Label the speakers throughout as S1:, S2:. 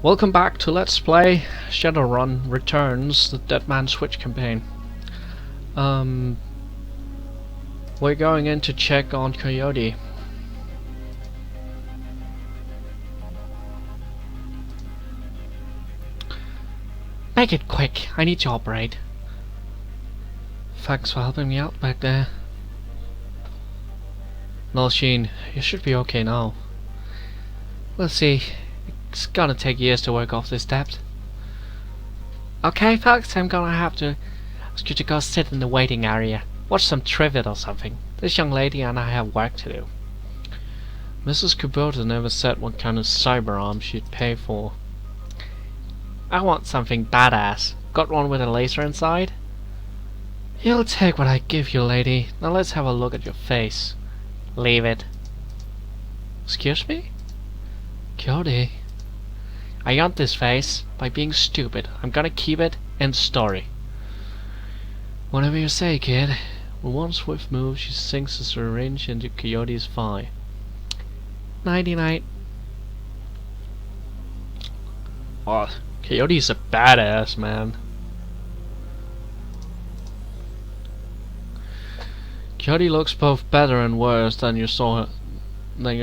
S1: Welcome back to Let's Play Shadowrun Returns, the Dead Man Switch campaign. We're going in to check on Coyote. Make it quick, I need to operate. Thanks for helping me out back there. No, Sheen, you should be okay now. We'll see. It's gonna take years to work off this debt. Okay, folks, I'm gonna have to ask you to go sit in the waiting area. Watch some trivia or something. This young lady and I have work to do. Mrs. Kubota never said what kind of cyber arm she'd pay for. I want something badass. Got one with a laser inside? You'll take what I give you, lady. Now let's have a look at your face. Leave it. Excuse me? Coyote. I earned this face by being stupid. I'm gonna keep it. End story. Whatever you say, kid. With one swift move, she sinks a syringe into Coyote's thigh. Nighty-night. Oh, Coyote's a badass, man. Coyote looks both better and worse than you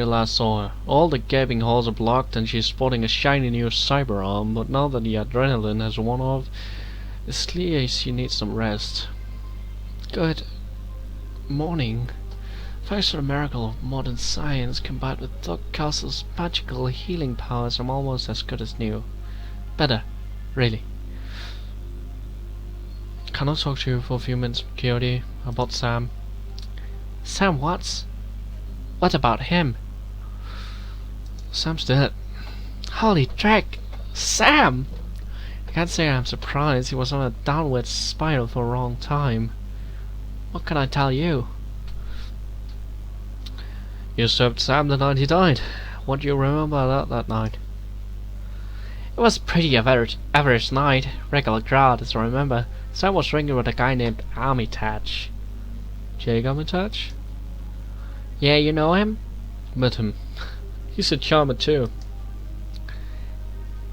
S1: last saw her. All the gaping holes are blocked and she's sporting a shiny new cyber arm, but now that the adrenaline has worn off, it's clear she needs some rest. Good morning. Thanks to the miracle of modern science combined with Doc Castle's magical healing powers, I'm almost as good as new. Better, really. Can I talk to you for a few minutes, Coyote, about Sam? Sam what? What about him? Sam's dead. Holy track! Sam! I can't say I'm surprised. He was on a downward spiral for a long time. What can I tell you? You served Sam the night he died. What do you remember about that night? It was a pretty average night. Regular crowd, as I remember. Sam was drinking with a guy named Armitage. Jake Armitage? Yeah, you know him? Met him. He's a charmer too.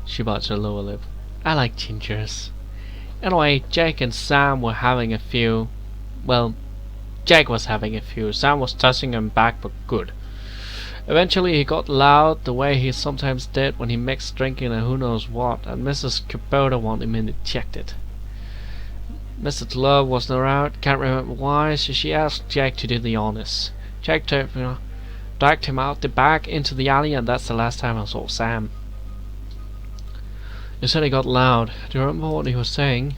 S1: She bites her lower lip. I like gingers. Anyway, Jake and Sam were having a few. Well, Jake was having a few. Sam was tossing him back, but good. Eventually he got loud, the way he sometimes did when he mixed drinking and who knows what, and Mrs. Kubota wanted him ejected. Mrs. Love wasn't around, can't remember why, so she asked Jake to do the honors. Jake dragged him out the back into the alley, and that's the last time I saw Sam. You said he got loud. Do you remember what he was saying?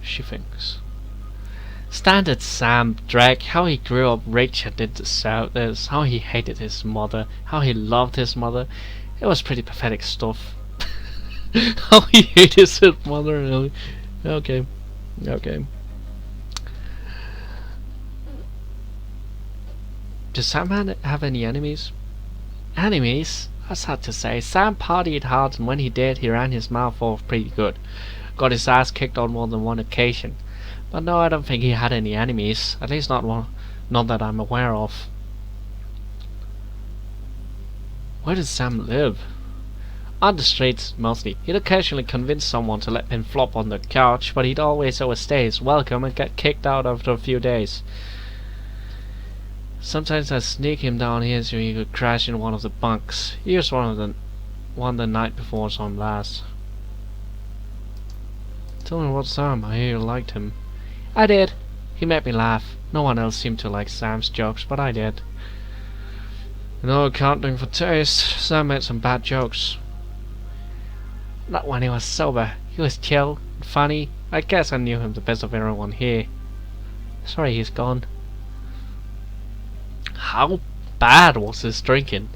S1: She thinks. Standard Sam, Drake, how he grew up rich and didn't deserve this, how he hated his mother, how he loved his mother. It was pretty pathetic stuff. How he hated his mother. Okay. Okay. Does Sam have any enemies? Enemies? That's hard to say. Sam partied hard, and when he did, he ran his mouth off pretty good. Got his ass kicked on more than one occasion. But no, I don't think he had any enemies. At least not that I'm aware of. Where does Sam live? On the streets, mostly. He'd occasionally convince someone to let him flop on the couch, but he'd always overstay his welcome and get kicked out after a few days. Sometimes I'd sneak him down here so he could crash in one of the bunks. He used one the night before I saw him last. Tell me about Sam. I hear you liked him. I did. He made me laugh. No one else seemed to like Sam's jokes, but I did. No accounting for taste. Sam made some bad jokes. Not when he was sober. He was chill and funny. I guess I knew him the best of everyone here. Sorry he's gone. How bad was his drinking?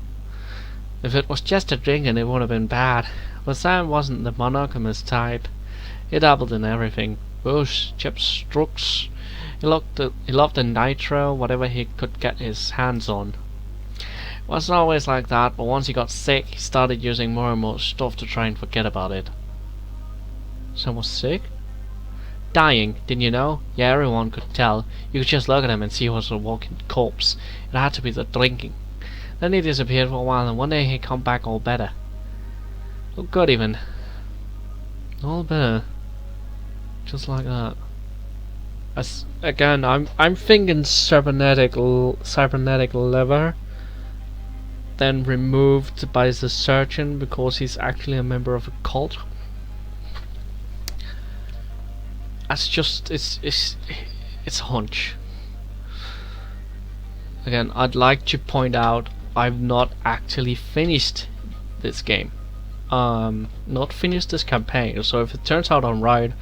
S1: If it was just a drinking, it would have been bad. But Sam wasn't the monogamous type. He dabbled in everything. Booze, chips, drugs. He loved the nitro, whatever he could get his hands on. It wasn't always like that, but once he got sick, he started using more and more stuff to try and forget about it. Sam was sick? Dying, didn't you know? Yeah, everyone could tell. You could just look at him and see he was a walking corpse. It had to be the drinking. Then he disappeared for a while, and one day he come back all better. Look good even. All better. Just like that. Again, I'm thinking cybernetic lever, then removed by the surgeon because he's actually a member of a cult. That's just it's a hunch. Again, I'd like to point out I've not actually finished this game. Not finished this campaign. So if it turns out I'm right,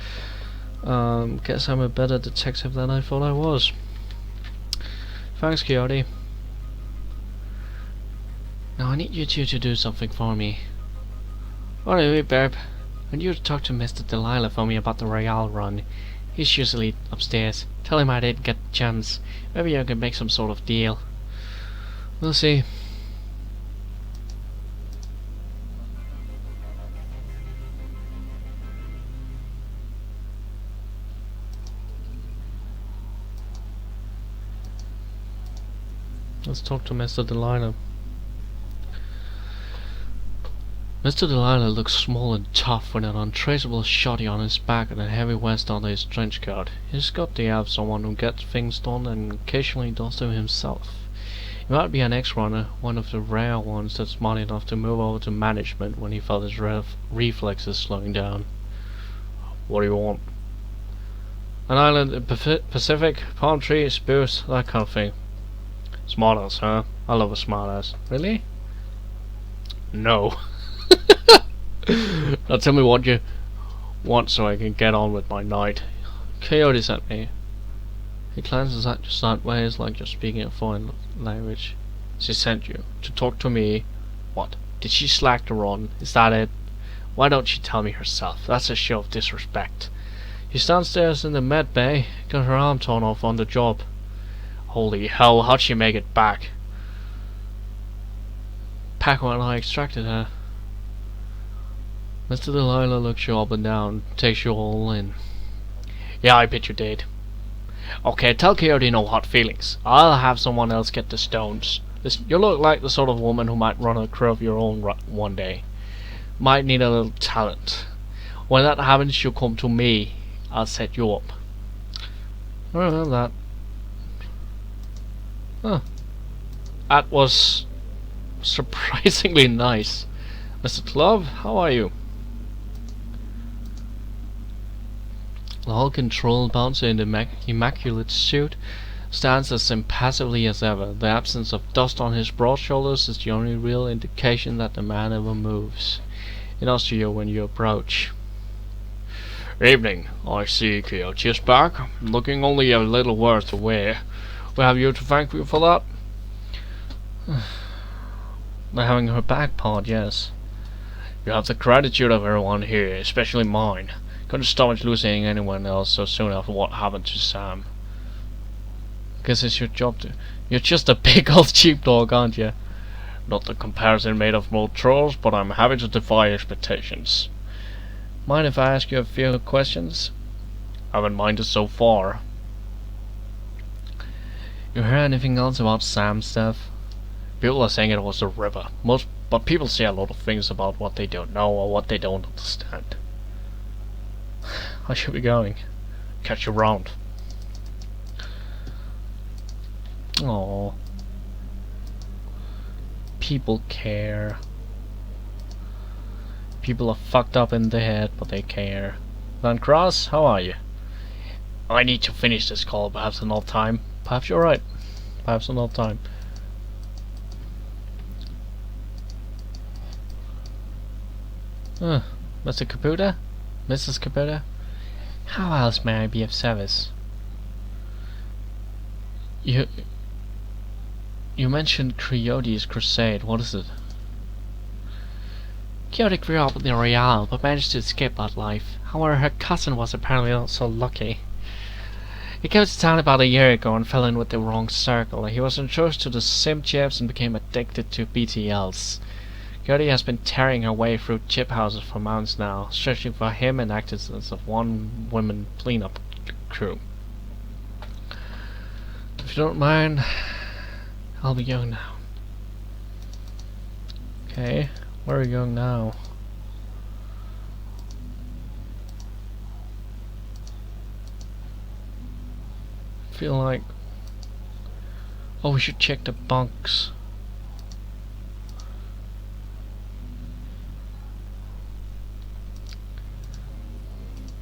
S1: guess I'm a better detective than I thought I was. Thanks, Coyote. Now I need you two to do something for me. Alright, Burp. I need you to talk to Mr. Delilah for me about the Royale run. He's usually upstairs. Tell him I didn't get the chance. Maybe I can make some sort of deal. We'll see. Let's talk to Mr. Delilah. Mr. Delilah looks small and tough with an untraceable shotty on his back and a heavy vest under his trench coat. He's got the air of someone who gets things done and occasionally does them himself. He might be an ex-runner, one of the rare ones that's smart enough to move over to management when he felt his reflexes slowing down. What do you want? An island in Pacific, palm trees, booze, that kind of thing. Smartass, huh? I love a smartass. Really? No. Now tell me what you want so I can get on with my night. Coyote sent me. He glances at you sideways like you're speaking a foreign language. She sent you to talk to me. What? Did she slack the run? Is that it? Why don't she tell me herself? That's a show of disrespect. She's downstairs in the med bay. Got her arm torn off on the job. Holy hell, how'd she make it back? Paco and I extracted her. Mr. Delilah looks you up and down, takes you all in. Yeah, I bet you did. Okay, tell Coyote no hard feelings. I'll have someone else get the stones. Listen, you look like the sort of woman who might run a crew of your own one day. Might need a little talent. When that happens, you come to me. I'll set you up. I remember that. Huh. That was surprisingly nice. Mr. Glove, how are you? The all-controlled bouncer in the immaculate suit stands as impassively as ever. The absence of dust on his broad shoulders is the only real indication that the man ever moves. He nods to you when you approach. Evening. I see Coyote is back, looking only a little worse for wear. We have you to thank you for that. By having her back part, yes. You have the gratitude of everyone here, especially mine. Couldn't stomach losing anyone else so soon after what happened to Sam. Guess it's your job to... You're just a big old sheepdog, aren't you? Not the comparison made of more trolls, but I'm happy to defy expectations. Mind if I ask you a few questions? Haven't minded so far. You heard anything else about Sam's stuff? People are saying it was the river. But people say a lot of things about what they don't know or what they don't understand. I should be going. Catch you around. Aww. People care. People are fucked up in the head, but they care. Van Cross, how are you? I need to finish this call, perhaps another time. Perhaps you're right. Perhaps another time. Mr. Caputa? Mrs. Caputa? How else may I be of service? You mentioned Coyote's crusade. What is it? Coyote grew up in the Royale, but managed to escape that life. However, her cousin was apparently not so lucky. He came to town about a year ago and fell in with the wrong circle. He was introduced to the sim chips and became addicted to BTLs. Coyote has been tearing her way through chip houses for months now, searching for him and acted as a one-woman cleanup crew. If you don't mind, I'll be going now. Okay, where are we going now? feel like... Oh, we should check the bunks.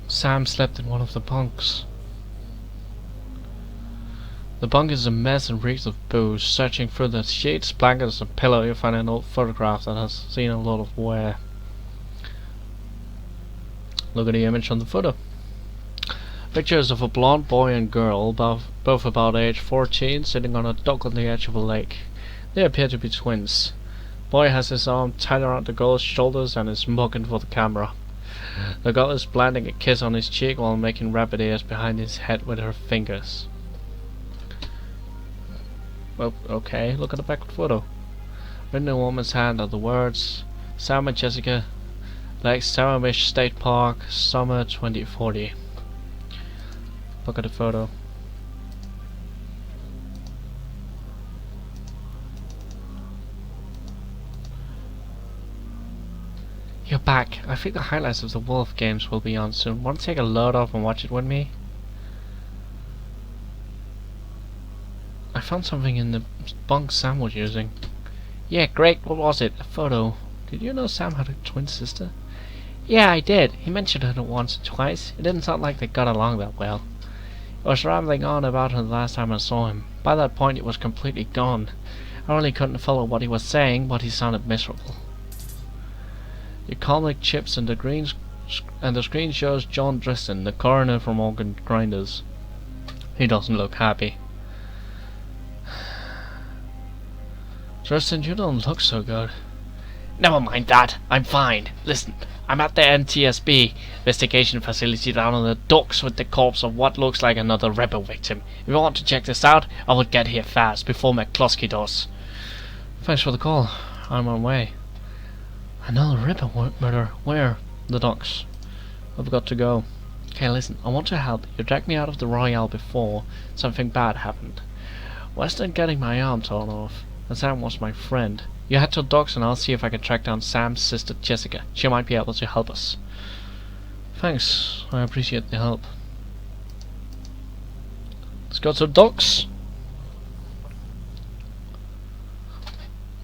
S1: Sam slept in one of the bunks. The bunk is a mess and reeks of booze. Searching through the sheets, blankets and pillow, you find an old photograph that has seen a lot of wear. Look at the image on the photo. Pictures of a blonde boy and girl, both about age 14, sitting on a dock on the edge of a lake. They appear to be twins. The boy has his arm tied around the girl's shoulders and is mugging for the camera. The girl is planting a kiss on his cheek while making rabbit ears behind his head with her fingers. Well, okay, look at the back of the photo. Written in a woman's hand are the words, Sam and Jessica, Lake Sammamish State Park, summer 2040. Look at the photo. You're back. I think the highlights of the Wolf games will be on soon. Want to take a load off and watch it with me? I found something in the bunk Sam was using. Yeah, great. What was it? A photo. Did you know Sam had a twin sister? Yeah, I did. He mentioned it once or twice. It didn't sound like they got along that well. I was rambling on about her the last time I saw him. By that point it was completely gone. I really couldn't follow what he was saying, but he sounded miserable. The comic chips and the screen shows John Driston, the coroner from Organ Grinders. He doesn't look happy. Driston, you don't look so good. Never mind that. I'm fine. Listen, I'm at the NTSB investigation facility down on the docks with the corpse of what looks like another rebel victim. If you want to check this out, I will get here fast before McCluskey does. Thanks for the call. I'm on my way. Another rebel murder? Where? The docks. I've got to go. Okay, listen, I want to help. You dragged me out of the Royale before something bad happened. Worse than getting my arm torn off. And Sam was my friend. You head to the docks and I'll see if I can track down Sam's sister Jessica. She might be able to help us. Thanks, I appreciate the help. Let's go to the docks.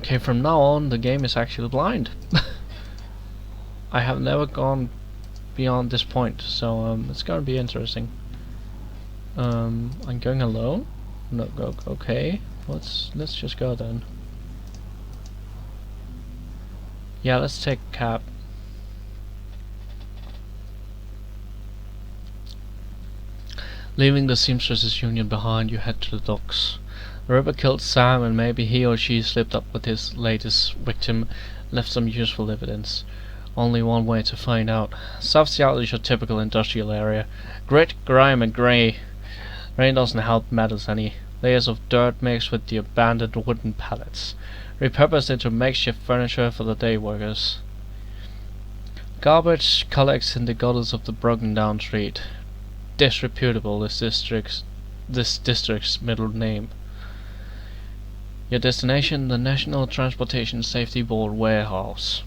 S1: Okay, from now on the game is actually blind. I have never gone beyond this point, so it's gonna be interesting. I'm going alone? No, okay. Let's just go then. Yeah, let's take a cab. Leaving the Seamstresses Union behind, you head to the docks. The Ripper killed Sam, and maybe he or she slipped up with his latest victim, left some useful evidence. Only one way to find out. South Seattle is your typical industrial area. Grit, grime and grey. Rain doesn't help matters any. Layers of dirt mixed with the abandoned wooden pallets, repurposed into makeshift furniture for the day workers. Garbage collects in the gutters of the broken down street. Disreputable is this district's middle name. Your destination, the National Transportation Safety Board warehouse.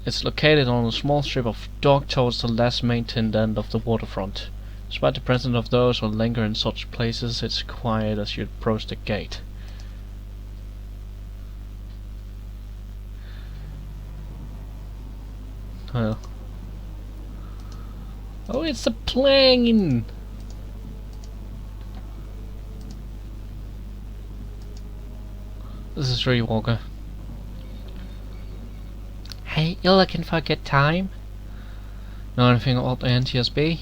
S1: It's located on a small strip of dock towards the less maintained end of the waterfront. Despite the presence of those who linger in such places, it's quiet as you approach the gate. Oh, it's a plane! This is Ray Walker. Hey, you looking for a good time? Know anything about the NTSB?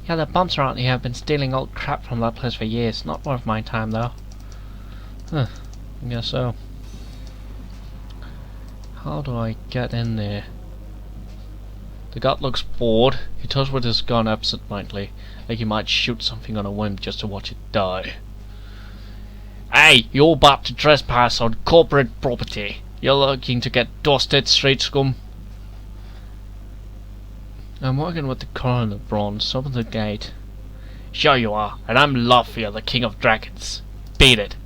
S1: Yeah, the bumps around here have been stealing old crap from that place for years. Not worth my time, though. Huh, I guess so. How do I get in there? The guard looks bored. He toes with his gun absent-mindedly, like he might shoot something on a whim just to watch it die. Hey, you're about to trespass on corporate property. You're looking to get dusted, street scum. I'm working with the coroner, Bronze. Open the gate. Sure you are, and I'm Lafia, the king of dragons. Beat it.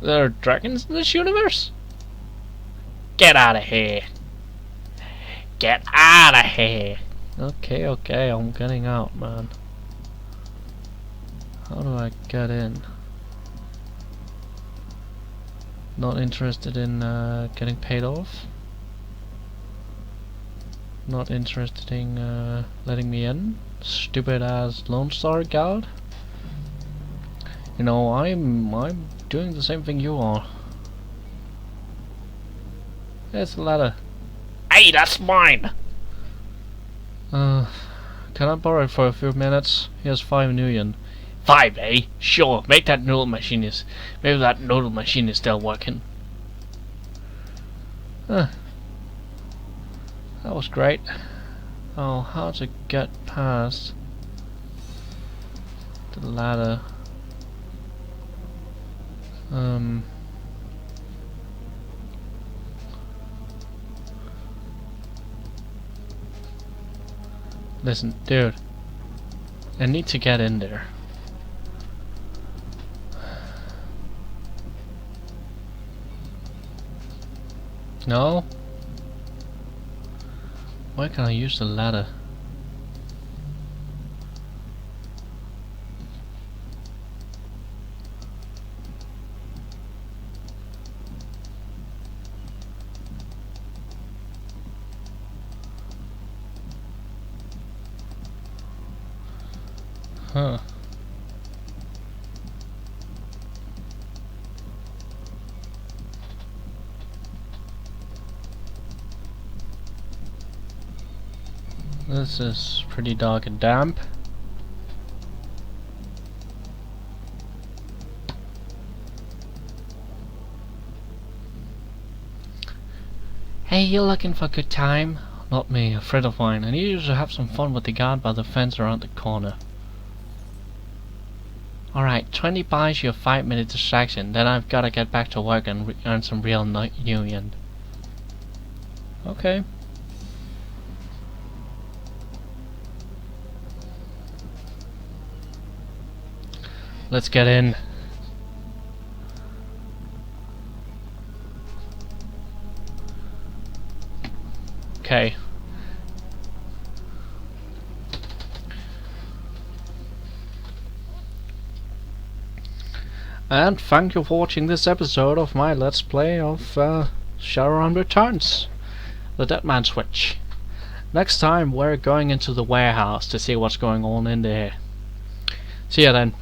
S1: There are dragons in this universe? Get out of here. Get out of here. Okay, okay, I'm getting out, man. How do I get in? Not interested in getting paid off. Not interested in letting me in. Stupid ass Lone Star Guard. You know, I'm doing the same thing you are. There's a ladder. Hey, that's mine! Can I borrow it for a few minutes? Here's 5 million. 5, eh? Sure, make that noodle machine is... Maybe that noodle machine is still working. That was great. Oh, how to get past the ladder. Listen, dude. I need to get in there. No? Why can't I use the ladder? Huh. This is pretty dark and damp. Hey, you looking for a good time? Not me, a friend of mine. I need you to have some fun with the guard by the fence around the corner. Alright, 20 buys you a 5-minute distraction, then I've gotta get back to work and earn some real union. Okay. Let's get in. Okay. And thank you for watching this episode of my Let's Play of Shadowrun Returns, the Deadman Switch. Next time we're going into the warehouse to see what's going on in there. See ya then.